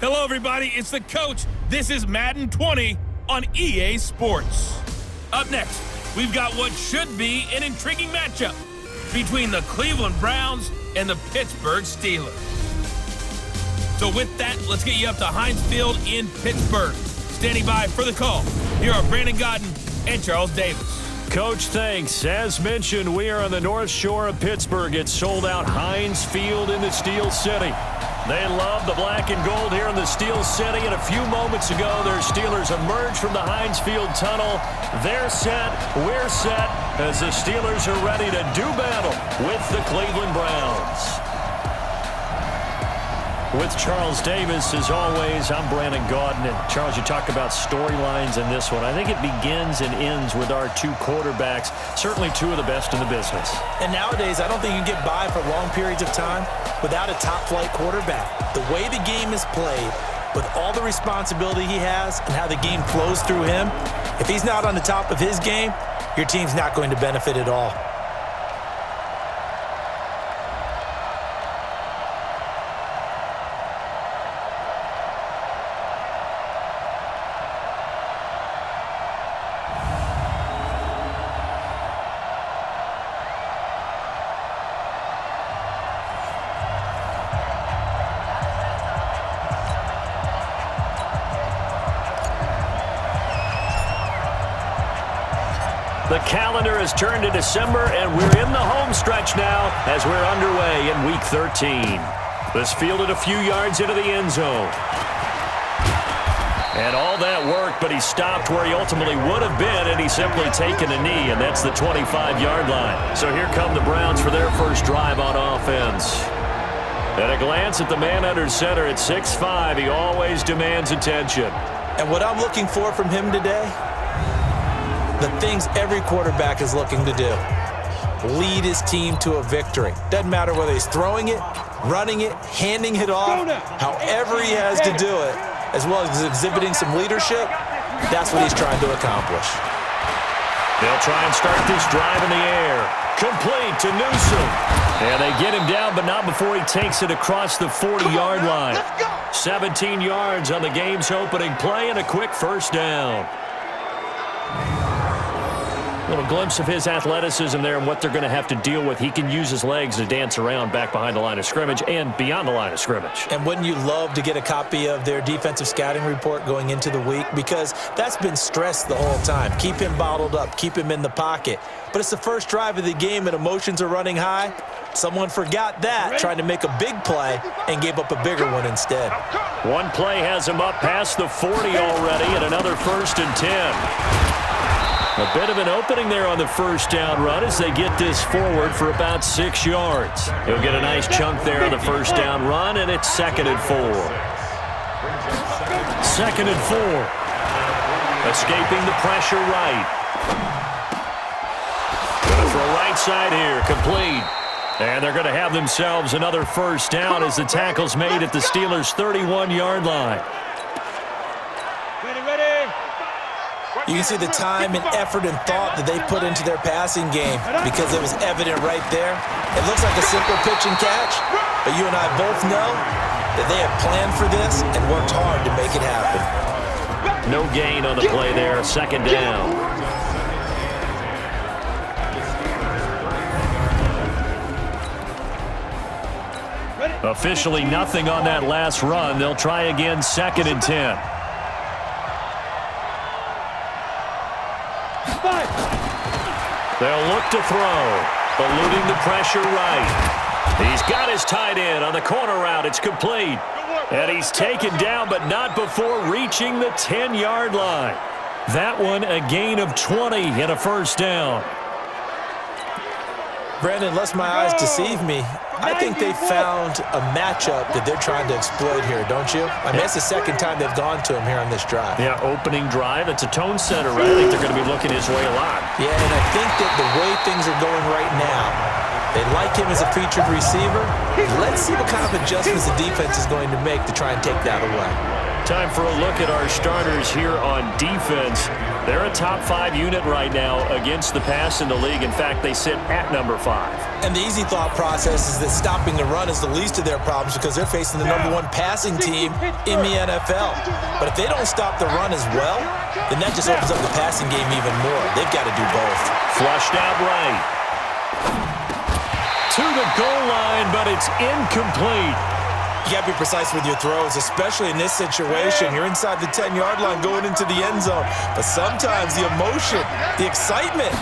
Hello, everybody. It's the coach. This is Madden 20 on EA Sports. Up next, we've got what should be an intriguing matchup between the Cleveland Browns and the Pittsburgh Steelers. So with that, let's get you up to Heinz Field in Pittsburgh. Standing by for the call, here are Brandon Godden and Charles Davis. Coach, thanks. As mentioned, we are on the North Shore of Pittsburgh. It's sold out Heinz Field in the Steel City. They love the black and gold here in the Steel City. And a few moments ago, their Steelers emerged from the Heinz Field tunnel. They're set, we're set, as the Steelers are ready to do battle with the Cleveland Browns. With Charles Davis, as always, I'm Brandon Godden. And Charles, you talk about storylines in this one. I think it begins and ends with our two quarterbacks, certainly two of the best in the business. And nowadays, I don't think you can get by for long periods of time without a top-flight quarterback. The way the game is played, with all the responsibility he has and how the game flows through him, if he's not on the top of his game, your team's not going to benefit at all. The calendar has turned to December, and we're in the home stretch now as we're underway in Week 13. This fielded a few yards into the end zone. And all that worked, but he stopped where he ultimately would have been, and he's simply taken a knee, and that's the 25-yard line. So here come the Browns for their first drive on offense. At a glance at the man under center at 6'5", he always demands attention. And what I'm looking for from him today, the things every quarterback is looking to do. Lead his team to a victory. Doesn't matter whether he's throwing it, running it, handing it off, however he has to do it, as well as exhibiting some leadership, that's what he's trying to accomplish. They'll try and start this drive in the air. Complete to Newsom. And they get him down, but not before he takes it across the 40-yard line. 17 yards on the game's opening play and a quick first down. A little glimpse of his athleticism there and what they're going to have to deal with. He can use his legs to dance around back behind the line of scrimmage and beyond the line of scrimmage. And wouldn't you love to get a copy of their defensive scouting report going into the week? Because that's been stressed the whole time. Keep him bottled up. Keep him in the pocket. But it's the first drive of the game and emotions are running high. Someone forgot that, trying to make a big play, and gave up a bigger one instead. One play has him up past the 40 already, and another 1st and 10. A bit of an opening there on the first down run as they get this forward for about 6 yards. He'll get a nice chunk there on the first down run, and it's 2nd and 4. 2nd and 4. Escaping the pressure right. Going to throw right side here, complete. And they're going to have themselves another first down as the tackle's made at the Steelers' 31-yard line. You can see the time and effort and thought that they put into their passing game because it was evident right there. It looks like a simple pitch and catch, but you and I both know that they have planned for this and worked hard to make it happen. No gain on the play there, 2nd down. Officially nothing on that last run. They'll try again, 2nd and 10. They'll look to throw, eluding the pressure right. He's got his tight end on the corner route. It's complete. And he's taken down, but not before reaching the 10-yard line. That one a gain of 20 and a first down. Brandon, lest my eyes deceive me, I think they found a matchup that they're trying to exploit here, don't you? I mean, that's the second time they've gone to him here on this drive. Yeah, opening drive. It's a tone setter, right? I think they're going to be looking his way a lot. Yeah, and I think that the way things are going right now, they like him as a featured receiver. Let's see what kind of adjustments the defense is going to make to try and take that away. Time for a look at our starters here on defense. They're a top 5 unit right now against the pass in the league. In fact, they sit at number 5. And the easy thought process is that stopping the run is the least of their problems because they're facing the #1 passing team in the NFL. But if they don't stop the run as well, then that just opens up the passing game even more. They've got to do both. Flushed out right. To the goal line, but it's incomplete. You got to be precise with your throws, especially in this situation. You're inside the 10-yard line going into the end zone. But sometimes the emotion, the excitement,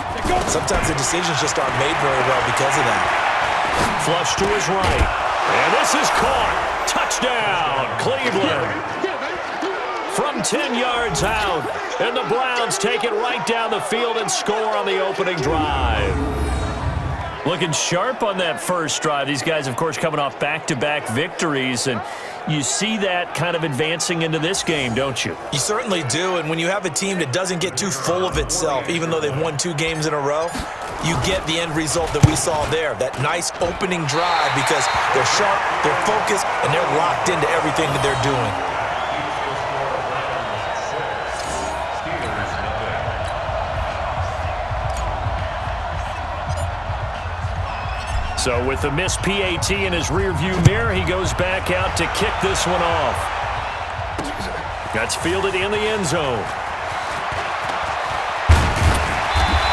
sometimes the decisions just aren't made very well because of that. Flush to his right. And this is caught. Touchdown, Cleveland. From 10 yards out. And the Browns take it right down the field and score on the opening drive. Looking sharp on that first drive. These guys, of course, coming off back-to-back victories, and you see that kind of advancing into this game, don't you? You certainly do, and when you have a team that doesn't get too full of itself, even though they've won 2 games in a row, you get the end result that we saw there, that nice opening drive because they're sharp, they're focused, and they're locked into everything that they're doing. So with the missed PAT in his rearview mirror, he goes back out to kick this one off. That's fielded in the end zone.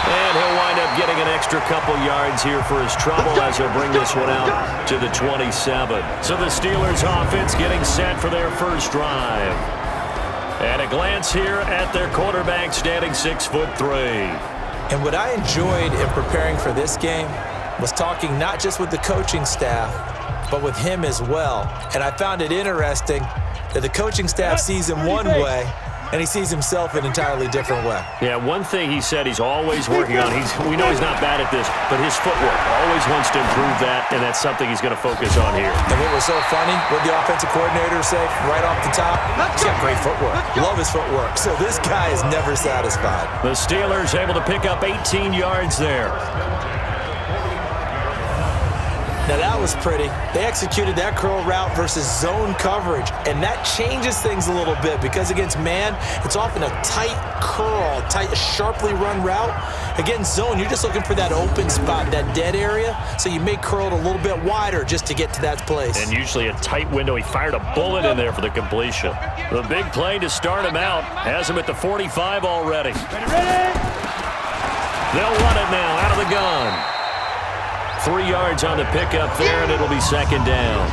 And he'll wind up getting an extra couple yards here for his trouble as he'll bring this one out to the 27. So the Steelers offense getting set for their first drive. And a glance here at their quarterback standing 6'3". And what I enjoyed in preparing for this game was talking not just with the coaching staff, but with him as well. And I found it interesting that the coaching staff sees him one way, and he sees himself an entirely different way. Yeah, one thing he said he's always working on, we know he's not bad at this, but his footwork, always wants to improve that, and that's something he's going to focus on here. And what was so funny, what the offensive coordinator say right off the top, he's got great footwork. Love his footwork. So this guy is never satisfied. The Steelers able to pick up 18 yards there. Now that was pretty. They executed that curl route versus zone coverage, and that changes things a little bit because against man, it's often a tight curl, tight, sharply run route. Against zone, you're just looking for that open spot, that dead area, so you may curl it a little bit wider just to get to that place. And usually a tight window. He fired a bullet in there for the completion. The big play to start him out has him at the 45 already. They'll run it now out of the gun. 3 yards on the pickup there, and it'll be second down.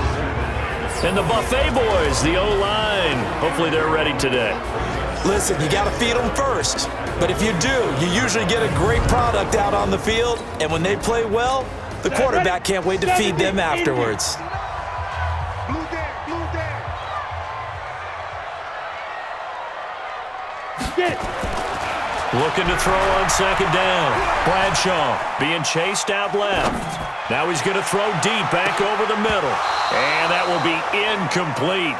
And the Buffet boys, the O-line, hopefully they're ready today. Listen, you got to feed them first. But if you do, you usually get a great product out on the field. And when they play well, the quarterback can't wait to feed them afterwards. Looking to throw on second down. Bradshaw being chased out left. Now he's going to throw deep back over the middle. And that will be incomplete.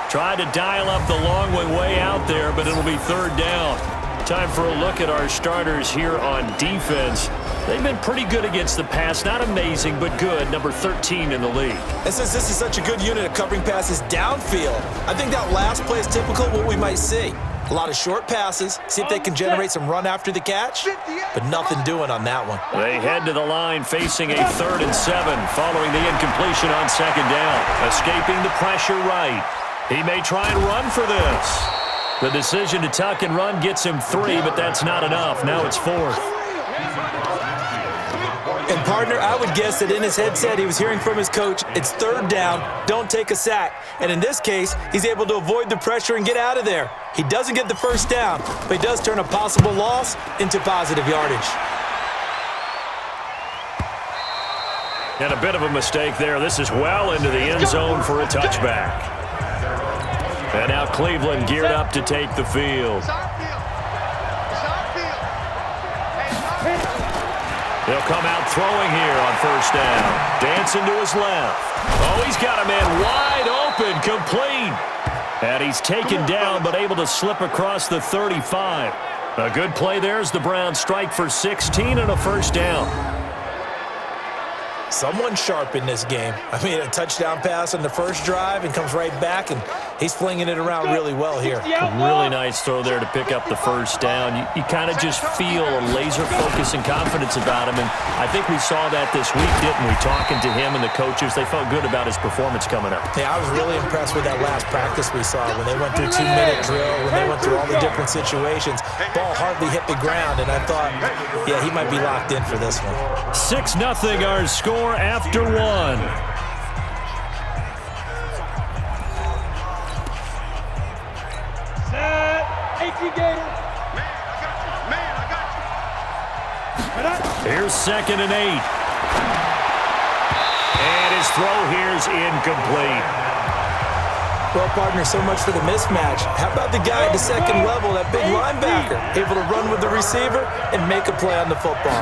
Tried to dial up the long way out there, but it'll be third down. Time for a look at our starters here on defense. They've been pretty good against the pass. Not amazing, but good. Number 13 in the league. And since this is such a good unit of covering passes downfield, I think that last play is typical of what we might see. A lot of short passes, see if they can generate some run after the catch, but nothing doing on that one. They head to the line facing a 3rd and 7 following the incompletion on second down. Escaping the pressure right. He may try and run for this. The decision to tuck and run gets him 3, but that's not enough. Now it's 4th. And partner, I would guess that in his headset he was hearing from his coach, it's 3rd down, don't take a sack. And in this case, he's able to avoid the pressure and get out of there. He doesn't get the first down, but he does turn a possible loss into positive yardage. And a bit of a mistake there. This is well into the end zone for a touchback. And now Cleveland geared up to take the field. They'll come out throwing here on first down. Dancing to his left. Oh, he's got a man wide open, complete. And he's taken down, but able to slip across the 35. A good play there as the Browns strike for 16 and a first down. someone sharp in this game. I mean, a touchdown pass on the first drive and comes right back, and he's flinging it around really well here. Really nice throw there to pick up the first down. You kind of just feel a laser focus and confidence about him, and I think we saw that this week, didn't we? Talking to him and the coaches, they felt good about his performance coming up. Yeah, I was really impressed with that last practice we saw when they went through 2-minute drill, when they went through all the different situations. Ball hardly hit the ground, and I thought, yeah, he might be locked in for this one. 6-0 our score after one. Here's 2nd and 8. And his throw here's incomplete. Well, partner, so much for the mismatch. How about the guy at the second level, that big linebacker, able to run with the receiver and make a play on the football?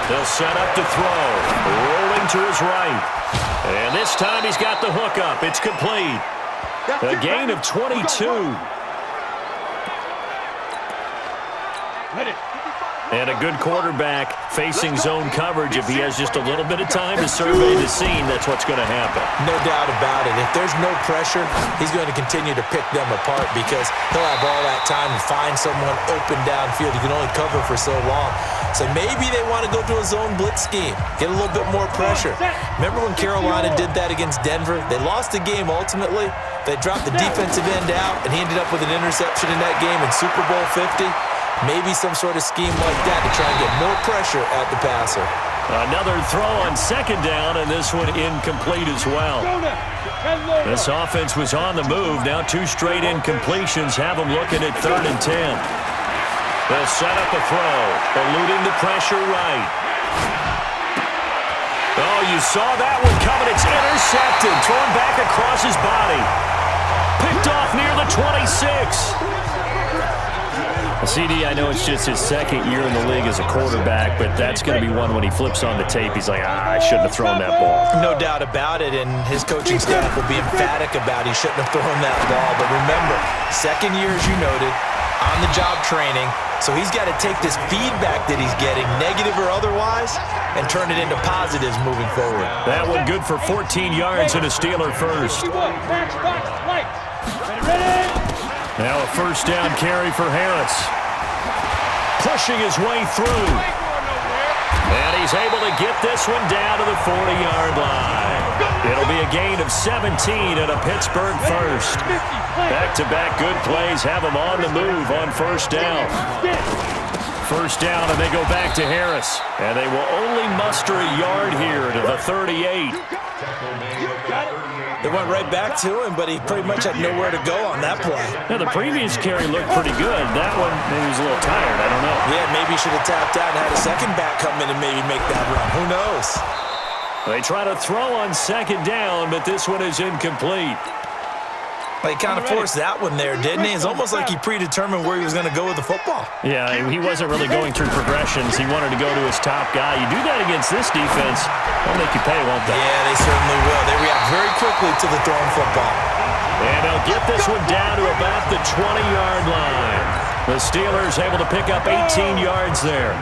They'll set up to throw. Rolling to his right. And this time he's got the hook up. It's complete. A gain of 22. And a good quarterback facing zone coverage. If he has just a little bit of time to survey the scene, that's what's going to happen. No doubt about it. If there's no pressure, he's going to continue to pick them apart because he'll have all that time to find someone open downfield. He can only cover for so long. So maybe they want to go to a zone blitz scheme, get a little bit more pressure. Remember when Carolina did that against Denver? They lost the game ultimately. They dropped the defensive end out, and he ended up with an interception in that game in Super Bowl 50. Maybe some sort of scheme like that to try and get more pressure at the passer. Another throw on 2nd down, and this one incomplete as well. This offense was on the move. Now 2 straight incompletions have them looking at 3rd and 10. They'll set up a throw, eluding the pressure right. Oh, you saw that one coming. It's intercepted, thrown back across his body. Picked off near the 26. CD, I know it's just his 2nd year in the league as a quarterback, but that's going to be one when he flips on the tape. He's like, I shouldn't have thrown that ball. No doubt about it, and his coaching staff will be emphatic about he shouldn't have thrown that ball. But remember, 2nd year, as you noted, on-the-job training, so he's got to take this feedback that he's getting, negative or otherwise, and turn it into positives moving forward. That one good for 14 yards and a Steeler first. Now a 1st down carry for Harris. Pushing his way through. And he's able to get this one down to the 40-yard line. It'll be a gain of 17 and a Pittsburgh first. Back-to-back good plays have him on the move on 1st down. 1st down, and they go back to Harris. And they will only muster a yard here to the 38. They went right back to him, but he pretty much had nowhere to go on that play. Now, the previous carry looked pretty good. That one, maybe he was a little tired. I don't know. Yeah, maybe he should have tapped out and had a second back come in and maybe make that run. Who knows? They try to throw on 2nd down, but this one is incomplete. Well, he kind of forced that one there, didn't he? It's almost like he predetermined where he was going to go with the football. Yeah, he wasn't really going through progressions. He wanted to go to his top guy. You do that against this defense, they'll make you pay, won't they? Yeah, they certainly will. They react very quickly to the thrown football. And they'll get this one down to about the 20-yard line. The Steelers able to pick up 18 yards there.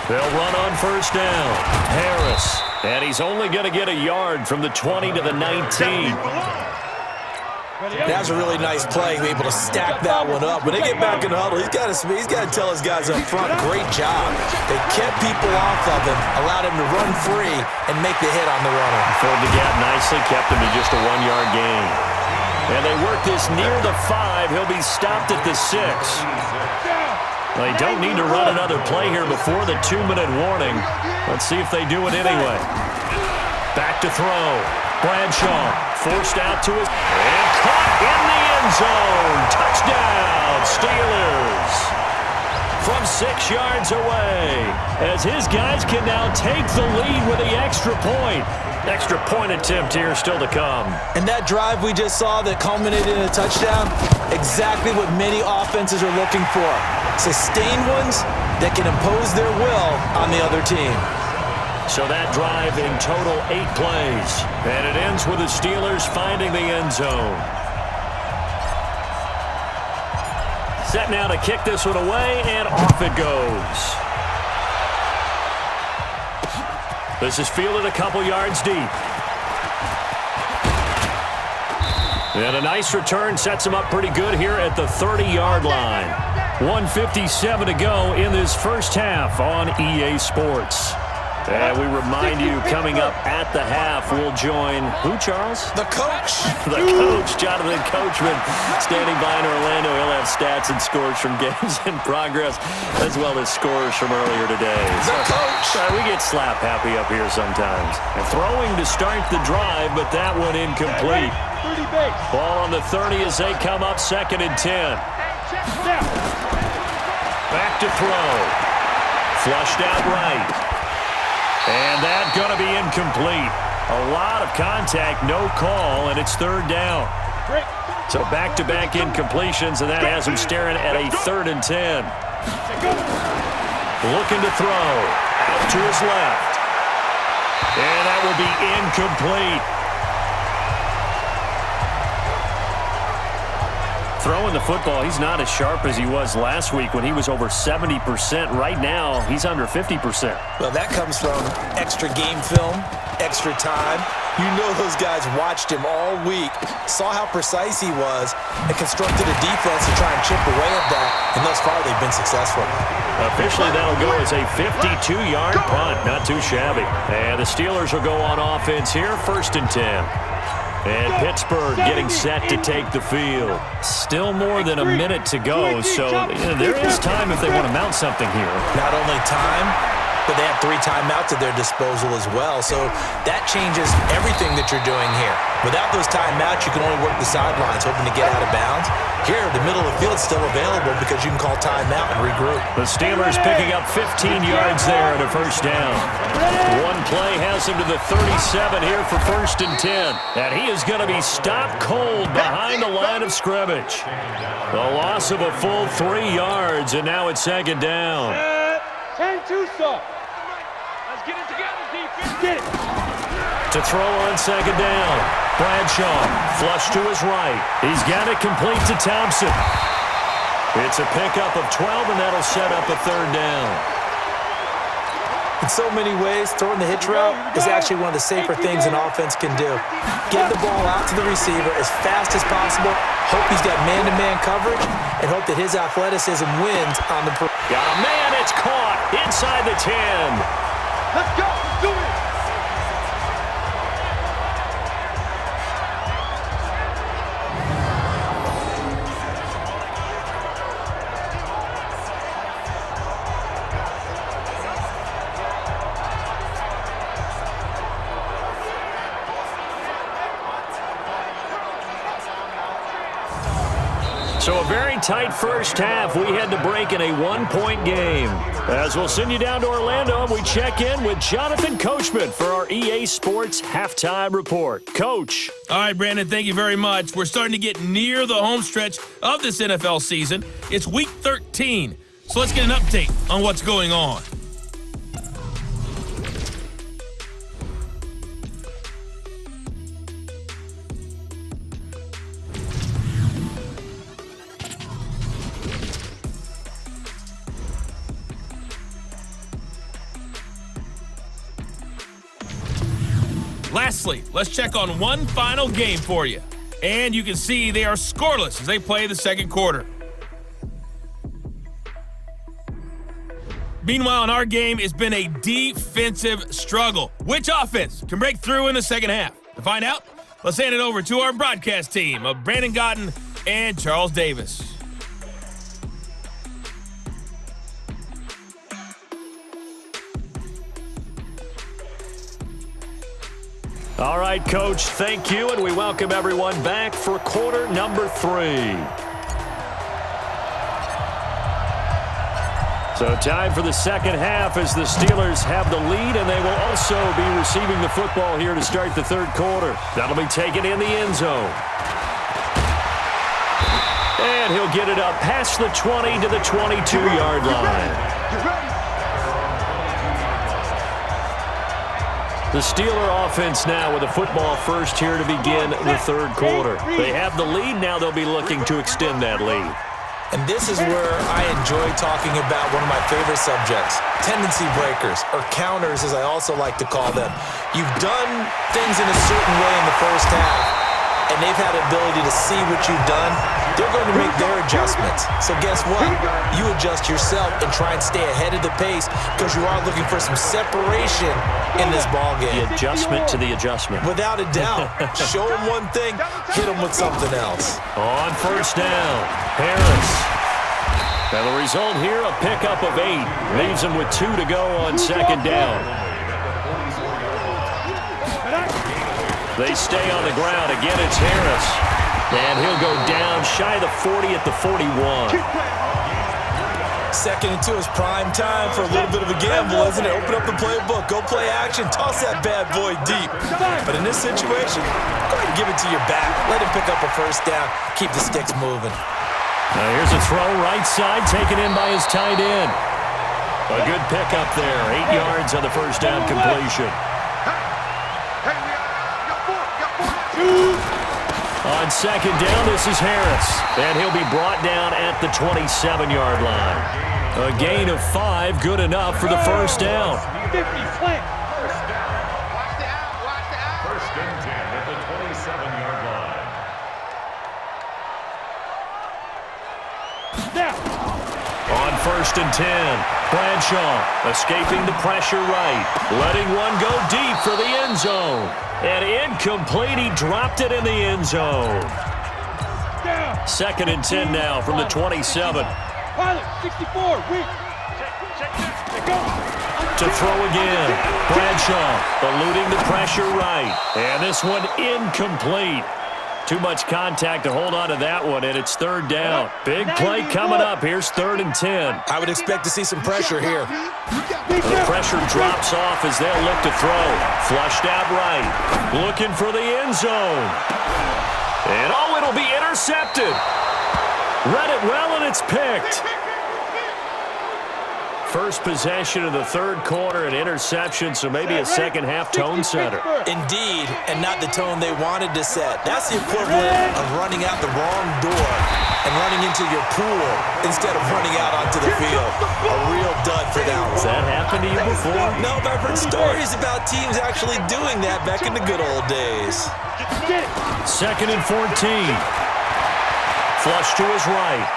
They'll run on 1st down. Harris. And he's only going to get a yard from the 20 to the 19. That was a really nice play, able to stack that one up. When they get back in the huddle, he's got to tell his guys up front, great job. They kept people off of him, allowed him to run free, and make the hit on the runner. Filled the gap nicely, kept him to just a 1-yard gain. And they work this near the 5. He'll be stopped at the 6. They don't need to run another play here before the 2-minute warning. Let's see if they do it anyway. Back to throw. Bradshaw forced out to his... And caught in the end zone. Touchdown, Steelers. From 6 yards away. As his guys can now take the lead with the extra point. Extra point attempt here still to come. And that drive we just saw that culminated in a touchdown, exactly what many offenses are looking for. Sustained ones that can impose their will on the other team. So that drive in total 8 plays. And it ends with the Steelers finding the end zone. set now to kick this one away, and off it goes. This is fielded a couple yards deep. And a nice return sets him up pretty good here at the 30-yard line. 1:57 to go in this first half on EA Sports. And we remind you, coming up at the half, we'll join who, Charles? The coach. The coach, Jonathan Coachman, standing by in Orlando. He'll have stats and scores from games in progress, as well as scores from earlier today. The coach. We get slap happy up here sometimes. And throwing to start the drive, but that one incomplete. Ball on the 30 as they come up, 2nd and 10. Back to throw. Flushed out right. And that's going to be incomplete. A lot of contact, no call, and it's 3rd down. So back-to-back incompletions, and that has him staring at a 3rd and 10. Looking to throw. Out to his left. And that will be incomplete. Throwing the football, he's not as sharp as he was last week when he was over 70%. Right now, he's under 50%. Well, that comes from extra game film, extra time. You know those guys watched him all week, saw how precise he was, and constructed a defense to try and chip away at that, and thus far they've been successful. Officially, that'll go as a 52-yard punt. Not too shabby. And the Steelers will go on offense here, 1st and 10. And Pittsburgh getting set to take the field. Still more than a minute to go, so there is time if they want to mount something here. Not only time, but they have 3 timeouts at their disposal as well, so that changes everything that you're doing here. Without those timeouts, you can only work the sidelines, hoping to get out of bounds. Here, the middle of the field is still available because you can call timeout and regroup. The Steelers picking up 15 yards there at a 1st down. One play has him to the 37 here for 1st and 10. And he is going to be stopped cold behind the line of scrimmage. The loss of a full 3 yards, and now it's 2nd down. 10-2, sir. Let's get it together, defense. Get it. To throw on 2nd down. Bradshaw, flush to his right. He's got it complete to Thompson. It's a pickup of 12, and that'll set up a 3rd down. In so many ways, throwing the hitch route is actually one of the safer things an offense can do. Get the ball out to the receiver as fast as possible, hope he's got man-to-man coverage, and hope that his athleticism wins on the... Got a man, it's caught inside the 10. Let's go. Let's do it. So a very tight first half. We had to break in a 1-point game. As we'll send you down to Orlando, and we check in with Jonathan Coachman for our EA Sports Halftime Report. Coach. All right, Brandon, thank you very much. We're starting to get near the home stretch of this NFL season. It's Week 13, so let's get an update on what's going on. Lastly, let's check on one final game for you. And you can see they are scoreless as they play the 2nd quarter. Meanwhile, in our game, it's been a defensive struggle. Which offense can break through in the 2nd half? To find out, let's hand it over to our broadcast team of Brandon Godden and Charles Davis. All right, Coach, thank you, and we welcome everyone back for quarter number 3. So time for the 2nd half as the Steelers have the lead, and they will also be receiving the football here to start the 3rd quarter. That'll be taken in the end zone. And he'll get it up past the 20 to the 22-yard line. The Steeler offense now with a football first here to begin the 3rd quarter. They have the lead. Now they'll be looking to extend that lead. And this is where I enjoy talking about one of my favorite subjects, tendency breakers, or counters as I also like to call them. You've done things in a certain way in the first half, and they've had the ability to see what you've done. They're going to make their adjustments. So guess what? You adjust yourself and try and stay ahead of the pace because you are looking for some separation in this ballgame. The adjustment to the adjustment. Without a doubt. Show them one thing, hit them with something else. On first down, Harris. And the result here, a pickup of 8. Leaves him with 2 to go on second down. They stay on the ground. Again, it's Harris. And he'll go down shy of the 40 at the 41. 2nd and 2 is prime time for a little bit of a gamble, isn't it? Open up the playbook, go play action, toss that bad boy deep. But in this situation, go ahead and give it to your back. Let him pick up a first down. Keep the sticks moving. Now here's a throw right side, taken in by his tight end. A good pickup there. 8 yards on the first down completion. On second down, this is Harris. And he'll be brought down at the 27-yard line. A gain of 5, good enough for the first down. 50 flank. First and 10 at the 27-yard line. Now. On first and 10, Bradshaw escaping the pressure right, letting one go deep for the end zone. And incomplete, he dropped it in the end zone. 2nd and 10 now from the 27. Pilot, 64, weak. To throw again, Bradshaw eluding the pressure right. And this one incomplete. Too much contact to hold on to that one, and it's 3rd down. Big play coming up. Here's 3rd and 10. I would expect to see some pressure here. The pressure drops off as they'll look to throw. Flushed out right. Looking for the end zone. And it'll be intercepted. Read it well, and it's picked. First possession of the 3rd quarter, an interception, so maybe a second-half tone setter. Indeed, and not the tone they wanted to set. That's the equivalent of running out the wrong door and running into your pool instead of running out onto the field. A real dud for that one. Has that happened to you before? No, but I've heard stories about teams actually doing that back in the good old days. 2nd and 14. Flush to his right.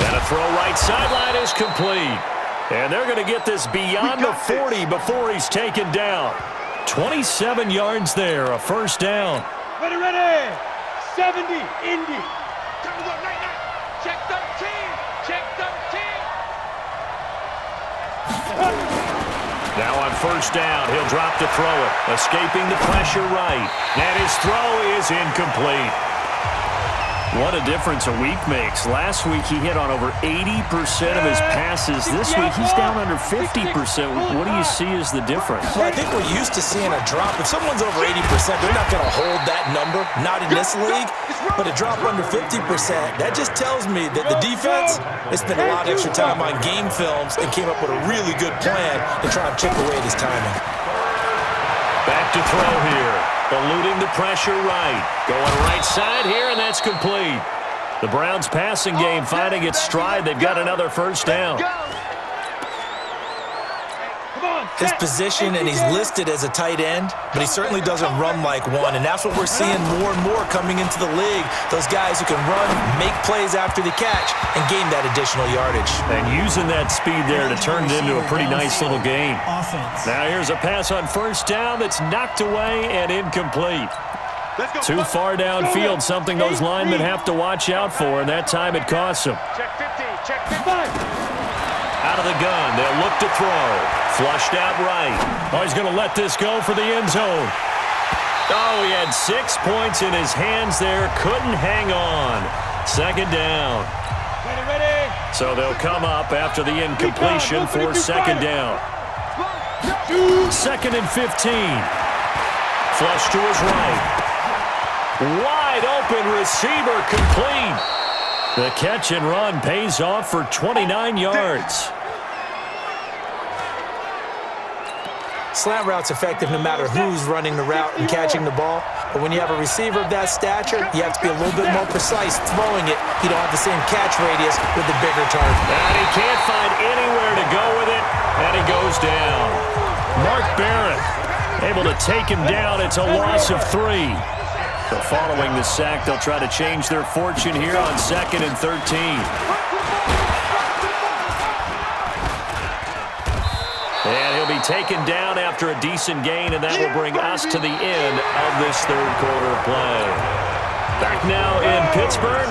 And a throw right sideline is complete. And they're going to get this beyond the 40 before he's taken down. 27 yards there, a first down. Ready. 70, Indy. Check 13. Check 13. Now on first down, he'll drop to throw it. Escaping the pressure right. And his throw is incomplete. What a difference a week makes. Last week, he hit on over 80% of his passes. This week, he's down under 50%. What do you see as the difference? Well, I think we're used to seeing a drop. If someone's over 80%, they're not going to hold that number, not in this league. But a drop under 50%, that just tells me that the defense has spent a lot of extra time on game films and came up with a really good plan to try and chip away at his timing. Back to throw here. Eluding the pressure right. Going right side here, and that's complete. The Browns' passing game finding its stride. They've got another first down. His position, and he's listed as a tight end, but he certainly doesn't run like one, and that's what we're seeing more and more coming into the league. Those guys who can run, make plays after the catch, and gain that additional yardage. And using that speed there to turn it into a pretty nice little game. Now here's a pass on first down that's knocked away and incomplete. Too far downfield, something those linemen have to watch out for, and that time it costs them. Check 50, check 55. Out of the gun, they'll look to throw. Flushed out right. Oh, he's going to let this go for the end zone. Oh, he had 6 points in his hands there. Couldn't hang on. Second down. Ready. So they'll come up after the incompletion for second down. 2nd and 15. Flush to his right. Wide open receiver complete. The catch and run pays off for 29 yards. Slant route's effective no matter who's running the route and catching the ball. But when you have a receiver of that stature, you have to be a little bit more precise throwing it he don't have the same catch radius with the bigger target. And he can't find anywhere to go with it, and he goes down. Mark Barrett able to take him down. It's a loss of 3. So following the sack, they'll try to change their fortune here on 2nd and 13. And he'll be taken down after a decent gain, and that will bring us to the end of this third quarter play. Back now in Pittsburgh,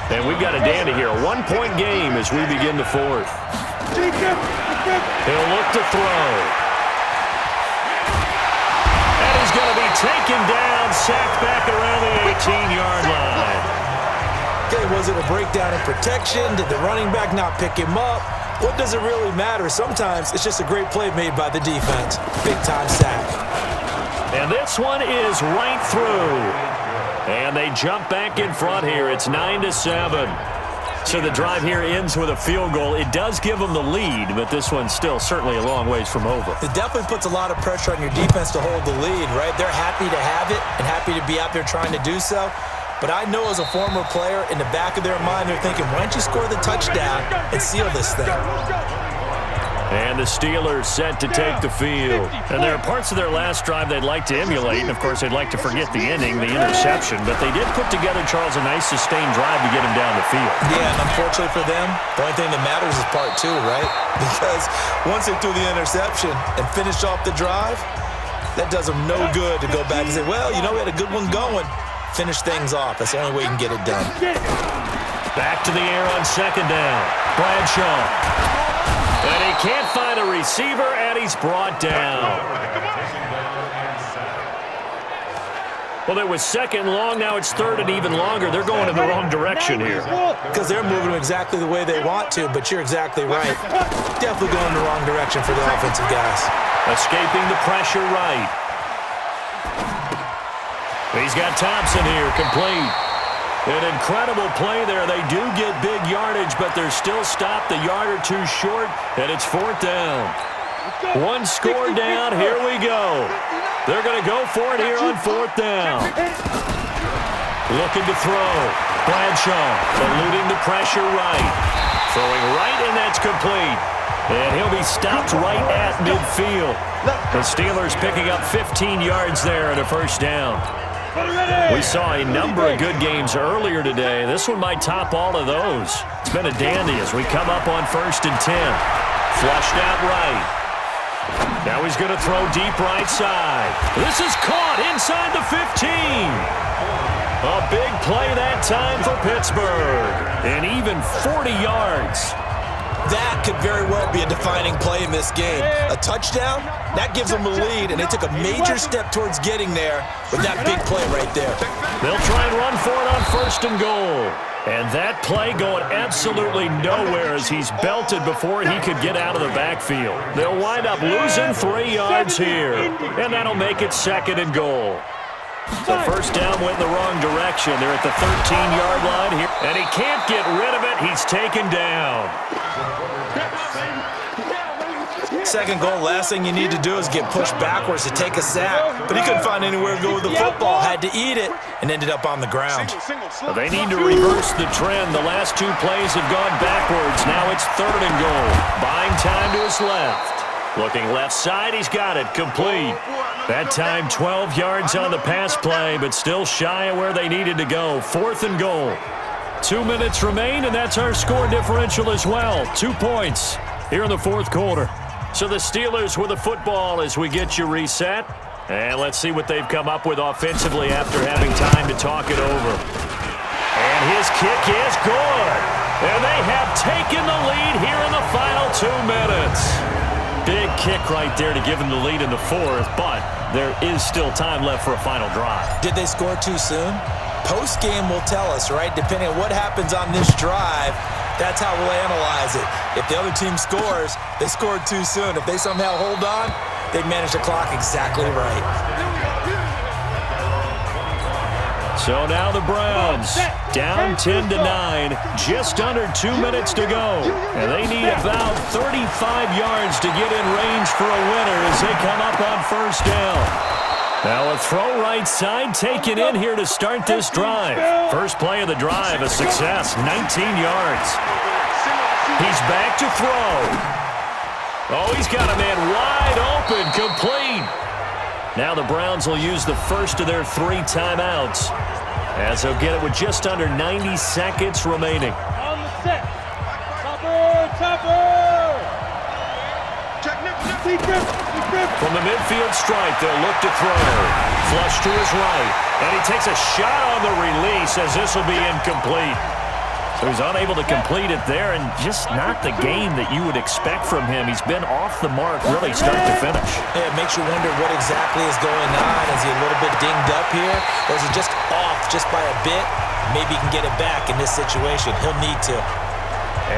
and we've got a dandy here. A 1-point game as we begin the fourth. He'll look to throw. And he's going to be taken down, sacked back around the 18-yard line. Okay, was it a breakdown in protection? Did the running back not pick him up? What does it really matter? Sometimes it's just a great play made by the defense. Big-time sack. And this one is right through. And they jump back in front here. It's 9-7. So the drive here ends with a field goal. It does give them the lead, but this one's still certainly a long ways from over. It definitely puts a lot of pressure on your defense to hold the lead, right? They're happy to have it and happy to be out there trying to do so. But I know as a former player, in the back of their mind, they're thinking, why don't you score the touchdown and seal this thing? And the Steelers set to take the field. And there are parts of their last drive they'd like to emulate, and of course they'd like to forget the ending, the interception, but they did put together, Charles, a nice sustained drive to get him down the field. Yeah, and unfortunately for them, the only thing that matters is part 2, right? Because once they threw the interception and finished off the drive, that does them no good to go back and say, well, you know, we had a good one going. Finish things off. That's the only way you can get it done. Back to the air on 2nd down. Bradshaw. And he can't find a receiver, and he's brought down. Well, it was 2nd long. Now it's 3rd and even longer. They're going in the wrong direction here. Because they're moving exactly the way they want to, but you're exactly right. Definitely going in the wrong direction for the offensive guys. Escaping the pressure right. He's got Thompson here, complete. An incredible play there. They do get big yardage, but they're still stopped a yard or 2 short, and it's 4th down. 1 score down. Here we go. They're going to go for it here on 4th down. Looking to throw. Bradshaw eluding the pressure right. Throwing right, and that's complete. And he'll be stopped right at midfield. The Steelers picking up 15 yards there and a 1st down. We saw a number of good games earlier today. This one might top all of those. It's been a dandy as we come up on 1st and 10. Flushed out right. Now he's going to throw deep right side. This is caught inside the 15. A big play that time for Pittsburgh. And even 40 yards. That could very well be a defining play in this game. A touchdown, that gives them a lead, and they took a major step towards getting there with that big play right there. They'll try and run for it on 1st and goal. And that play going absolutely nowhere as he's belted before he could get out of the backfield. They'll wind up losing 3 yards here, and that'll make it 2nd and goal. So 1st down went in the wrong direction. They're at the 13-yard line here, and he can't get rid of it. He's taken down. 2nd goal, last thing you need to do is get pushed backwards to take a sack. But he couldn't find anywhere to go with the football, had to eat it, and ended up on the ground. Well, they need to reverse the trend. The last 2 plays have gone backwards. Now it's 3rd and goal. Buying time to his left. Looking left side, he's got it, complete. That time 12 yards on the pass play, but still shy of where they needed to go. 4th and goal. 2 minutes remain, and that's our score differential as well. 2 points here in the 4th quarter. So the Steelers with the football as we get you reset. And let's see what they've come up with offensively after having time to talk it over. And his kick is good. And they have taken the lead here in the final 2 minutes. Big kick right there to give them the lead in the 4th, but there is still time left for a final drive. Did they score too soon? Post-game will tell us, right? Depending on what happens on this drive, that's how we'll analyze it. If the other team scores, they scored too soon. If they somehow hold on, they manage the clock exactly right. So now the Browns down 10-9, just under 2 minutes to go. And they need about 35 yards to get in range for a winner as they come up on 1st down. Now a throw right side taken in here to start this drive. First play of the drive, a success, 19 yards. He's back to throw. Oh, he's got a man wide open, complete. Now the Browns will use the first of their 3 timeouts, as they'll get it with just under 90 seconds remaining. On the set. Topper. From the midfield stripe, they'll look to throw. Flush to his right. And he takes a shot on the release, as this will be incomplete. So he's unable to complete it there, and just not the game that you would expect from him. He's been off the mark really start to finish. Yeah, it makes you wonder what exactly is going on. Is he a little bit dinged up here, or is he just off just by a bit? Maybe he can get it back in this situation. He'll need to.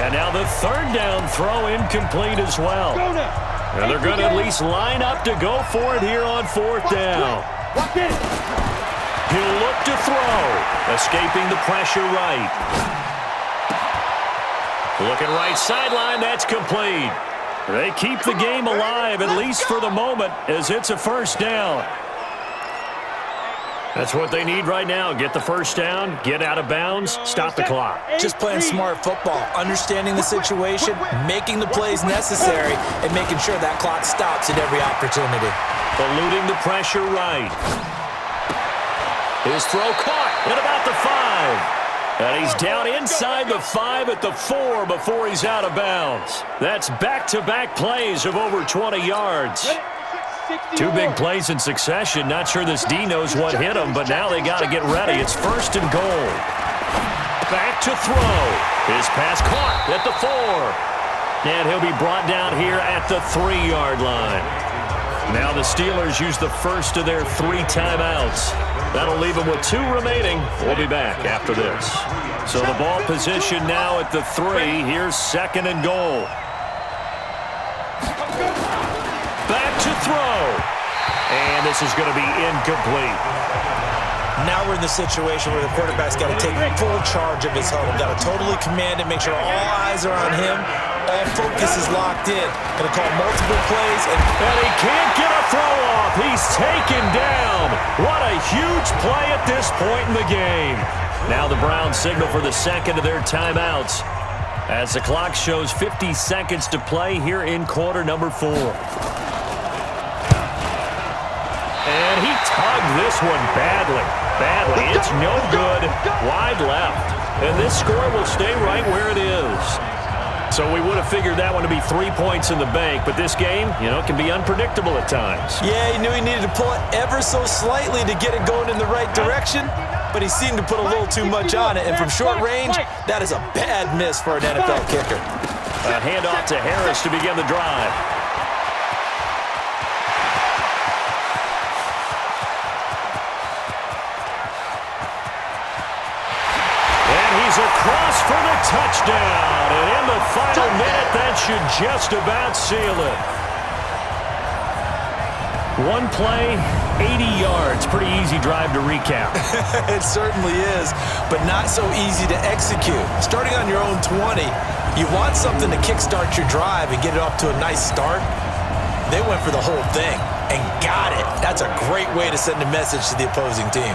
And now the third down throw incomplete as well. And they're going to at least line up to go for it here on 4th down. He'll look to throw, escaping the pressure right. Looking right sideline, that's complete. They keep the game alive, at least for the moment, as it's a first down. That's what they need right now. Get the first down, get out of bounds, stop the clock. Just playing smart football, understanding the situation, making the plays necessary, and making sure that clock stops at every opportunity. Eluding the pressure right. His throw caught at about the 5. And he's down inside the 5 at the 4 before he's out of bounds. That's back-to-back plays of over 20 yards. 2 big plays in succession. Not sure this D knows what hit him, but now they got to get ready. It's 1st and goal. Back to throw. His pass caught at the 4. And he'll be brought down here at the 3-yard line. Now the Steelers use the first of their 3 timeouts. That'll leave them with 2 remaining. We'll be back after this. So the ball position now at the 3. Here's 2nd and goal. Back to throw. And this is going to be incomplete. Now we're in the situation where the quarterback's got to take full charge of his huddle. Got to totally command it, make sure all eyes are on him. All focus is locked in. Going to call multiple plays. And he can't get a throw off. He's taken down. What a huge play at this point in the game. Now the Browns signal for the 2nd of their timeouts, as the clock shows 50 seconds to play here in quarter number 4. And he tugged this one badly. It's no good. Wide left. And this score will stay right where it is. So we would have figured that one to be 3 points in the bank, but this game, can be unpredictable at times. Yeah, he knew he needed to pull it ever so slightly to get it going in the right direction, but he seemed to put a little too much on it, and from short range, that is a bad miss for an NFL kicker. A handoff to Harris to begin the drive. Across for the touchdown, and in the final minute, that should just about seal it. 1 play, 80 yards. Pretty easy drive to recap. It certainly is, but not so easy to execute. Starting on your own 20, you want something to kickstart your drive and get it off to a nice start. They went for the whole thing and got it. That's a great way to send a message to the opposing team.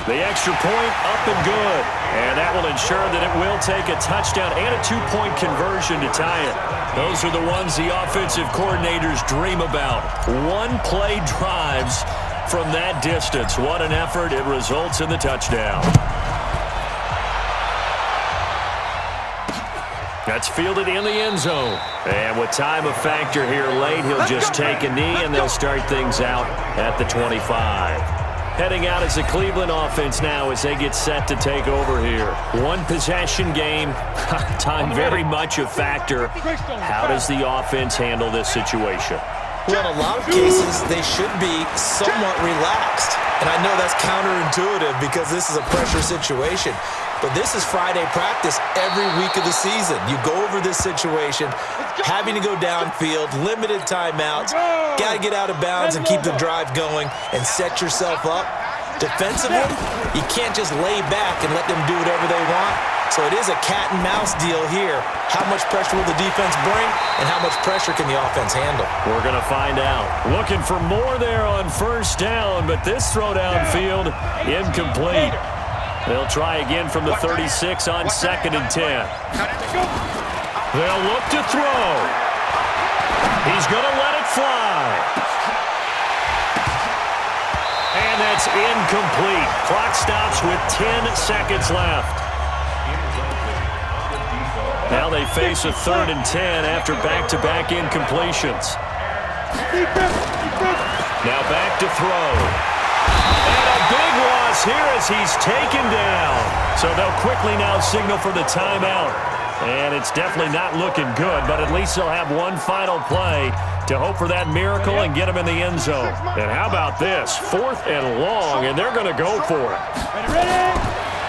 The extra point up and good. And that will ensure that it will take a touchdown and a 2-point conversion to tie it. Those are the ones the offensive coordinators dream about. 1-play drives from that distance. What an effort. It results in the touchdown. That's fielded in the end zone. And with time a factor here late, he'll just take a knee, and they'll start things out at the 25. Heading out as the Cleveland offense now as they get set to take over here. 1-possession game. Time very much a factor. How does the offense handle this situation? Well, in a lot of cases, they should be somewhat relaxed. And I know that's counterintuitive because this is a pressure situation. But this is Friday practice every week of the season. You go over this situation, having to go downfield, limited timeouts, got to get out of bounds and keep the drive going and set yourself up Defensively, you can't just lay back and let them do whatever they want. So it is a cat and mouse deal here. How much pressure will the defense bring, and how much pressure can the offense handle? We're going to find out. Looking for more there on first down, but this throw downfield, incomplete. They'll try again from the 36 on 2nd and 10. They'll look to throw. He's going to let it fly. And that's incomplete. Clock stops with 10 seconds left. Now they face a 3rd and 10 after back-to-back incompletions. Now back to throw. And a big loss here as he's taken down. So they'll quickly now signal for the timeout. And it's definitely not looking good, but at least they'll have one final play to hope for that miracle and get him in the end zone. And how about this? 4th and long, and they're going to go for it.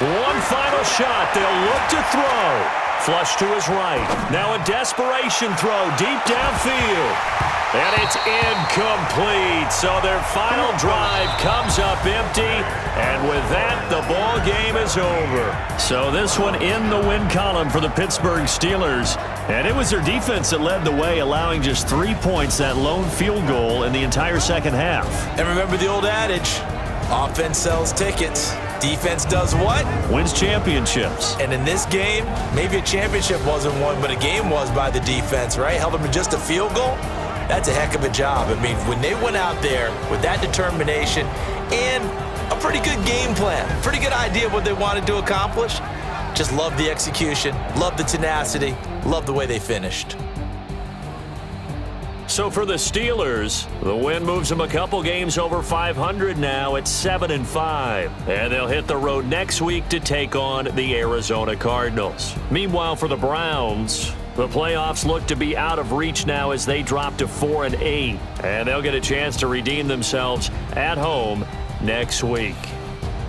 One final shot. They'll look to throw. Flush to his right. Now a desperation throw deep downfield. And it's incomplete. So their final drive comes up empty. And with that, the ball game is over. So this one in the win column for the Pittsburgh Steelers. And it was their defense that led the way, allowing just 3 points, that lone field goal in the entire second half. And remember the old adage, offense sells tickets. Defense does what? Wins championships. And in this game, maybe a championship wasn't won, but a game was by the defense, right? Held them to just a field goal. That's a heck of a job. I mean, when they went out there with that determination and a pretty good game plan, pretty good idea of what they wanted to accomplish, just love the execution, love the tenacity, love the way they finished. So for the Steelers, the win moves them a couple games over 500 now at 7-5. And they'll hit the road next week to take on the Arizona Cardinals. Meanwhile, for the Browns, the playoffs look to be out of reach now as they drop to 4-8. And they'll get a chance to redeem themselves at home next week.